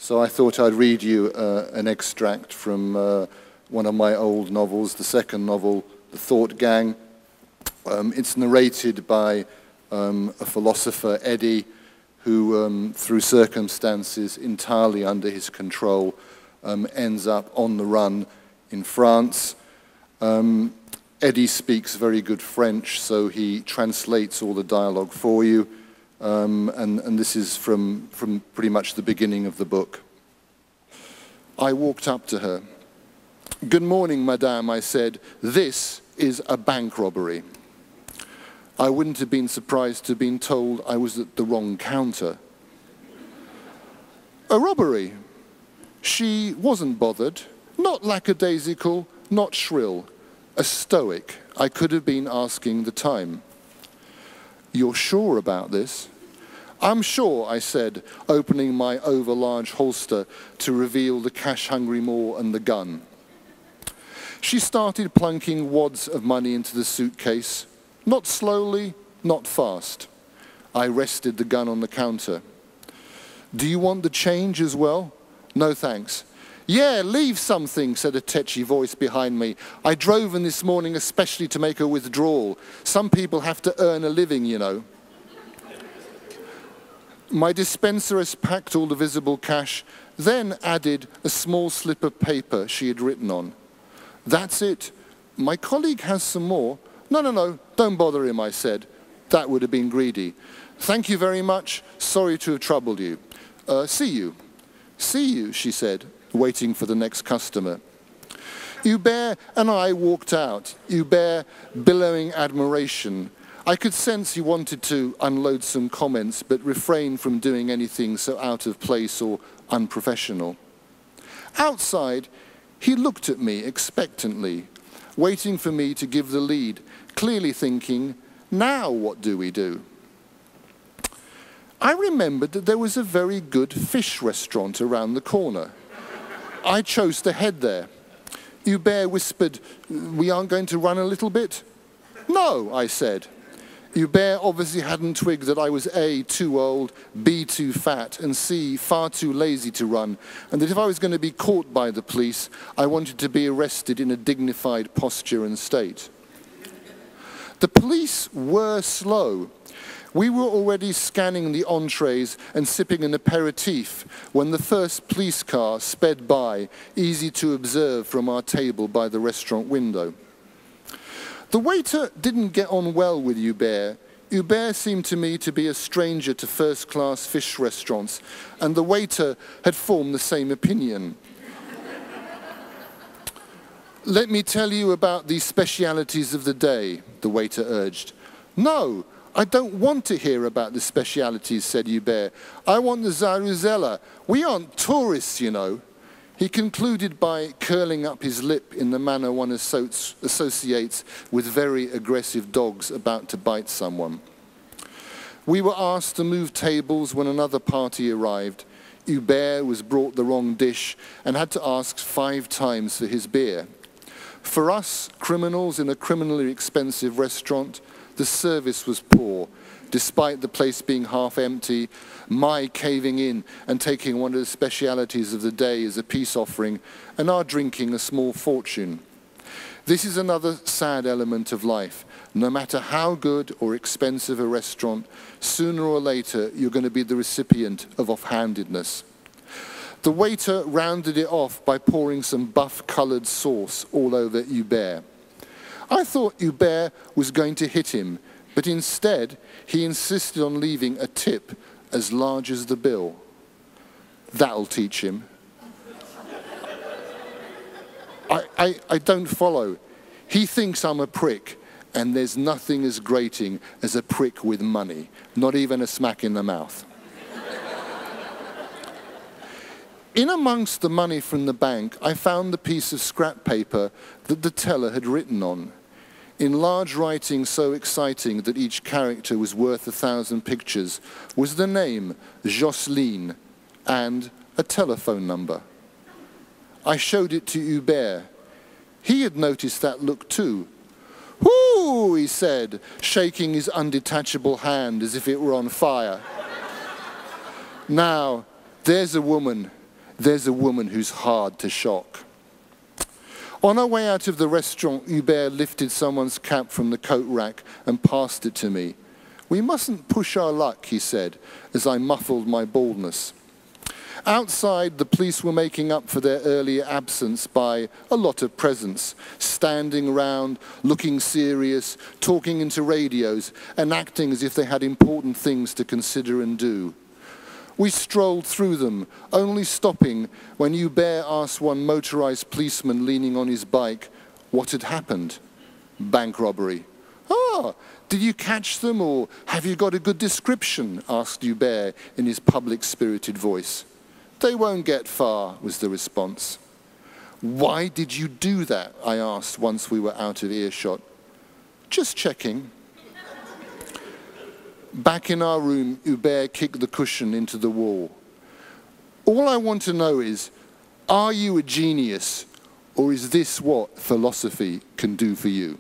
So I thought I'd read you an extract from one of my old novels, the second novel, The Thought Gang. It's narrated by a philosopher, Eddie, who, through circumstances entirely under his control, ends up on the run in France. Eddie speaks very good French, so he translates all the dialogue for you. And this is from pretty much the beginning of the book. I walked up to her. "Good morning, madame," I said. "This is a bank robbery." I wouldn't have been surprised to have been told I was at the wrong counter. A robbery? She wasn't bothered, not lackadaisical, not shrill. A stoic. I could have been asking the time. "You're sure about this?" "I'm sure," I said, opening my over-large holster to reveal the cash-hungry Moor and the gun. She started plunking wads of money into the suitcase. Not slowly, not fast. I rested the gun on the counter. "Do you want the change as well?" "No, thanks." "Yeah, leave something," said a tetchy voice behind me. "I drove in this morning especially to make a withdrawal. Some people have to earn a living, you know." My dispenser has packed all the visible cash, then added a small slip of paper she had written on. "That's it. My colleague has some more." No, don't bother him," I said. That would have been greedy. "Thank you very much. Sorry to have troubled you. See you." "See you," she said, waiting for the next customer. Hubert and I walked out, Hubert billowing admiration. I could sense he wanted to unload some comments, but refrained from doing anything so out of place or unprofessional. Outside, he looked at me expectantly, waiting for me to give the lead, clearly thinking, now what do we do? I remembered that there was a very good fish restaurant around the corner. I chose to head there. Hubert whispered, "We aren't going to run a little bit?" "No," I said. Hubert obviously hadn't twigged that I was A, too old, B, too fat, and C, far too lazy to run, and that if I was going to be caught by the police, I wanted to be arrested in a dignified posture and state. The police were slow. We were already scanning the entrees and sipping an aperitif when the first police car sped by, easy to observe from our table by the restaurant window. The waiter didn't get on well with Hubert. Hubert seemed to me to be a stranger to first-class fish restaurants, and the waiter had formed the same opinion. "Let me tell you about the specialities of the day," the waiter urged. "No, I don't want to hear about the specialities," said Hubert. "I want the Zaruzella. We aren't tourists, you know." He concluded by curling up his lip in the manner one associates with very aggressive dogs about to bite someone. We were asked to move tables when another party arrived. Hubert was brought the wrong dish and had to ask 5 times for his beer. For us, criminals in a criminally expensive restaurant, the service was poor, despite the place being half empty, my caving in and taking one of the specialities of the day as a peace offering, and our drinking a small fortune. This is another sad element of life. No matter how good or expensive a restaurant, sooner or later you're going to be the recipient of offhandedness. The waiter rounded it off by pouring some buff-coloured sauce all over Hubert. I thought Hubert was going to hit him, but instead he insisted on leaving a tip as large as the bill. That'll teach him. I don't follow. He thinks I'm a prick, and there's nothing as grating as a prick with money, not even a smack in the mouth. In amongst the money from the bank, I found the piece of scrap paper that the teller had written on. In large writing so exciting that each character was worth 1,000 pictures, was the name Jocelyne and a telephone number. I showed it to Hubert. He had noticed that look too. "Whoo!" he said, shaking his undetachable hand as if it were on fire. "Now, there's a woman. There's a woman who's hard to shock. On our way out of the restaurant, Hubert lifted someone's cap from the coat rack and passed it to me. We mustn't push our luck, he said, as I muffled my baldness. Outside, the police were making up for their earlier absence by a lot of presents, standing around, looking serious, talking into radios, and acting as if they had important things to consider and do. We strolled through them, only stopping when Hubert asked one motorized policeman leaning on his bike what had happened. Bank robbery. "Ah, did you catch them, or have you got a good description?" asked Hubert in his public-spirited voice. "They won't get far," was the response. "Why did you do that?" I asked once we were out of earshot. "Just checking." Back in our room, Hubert kicked the cushion into the wall. "All I want to know is, are you a genius, or is this what philosophy can do for you?"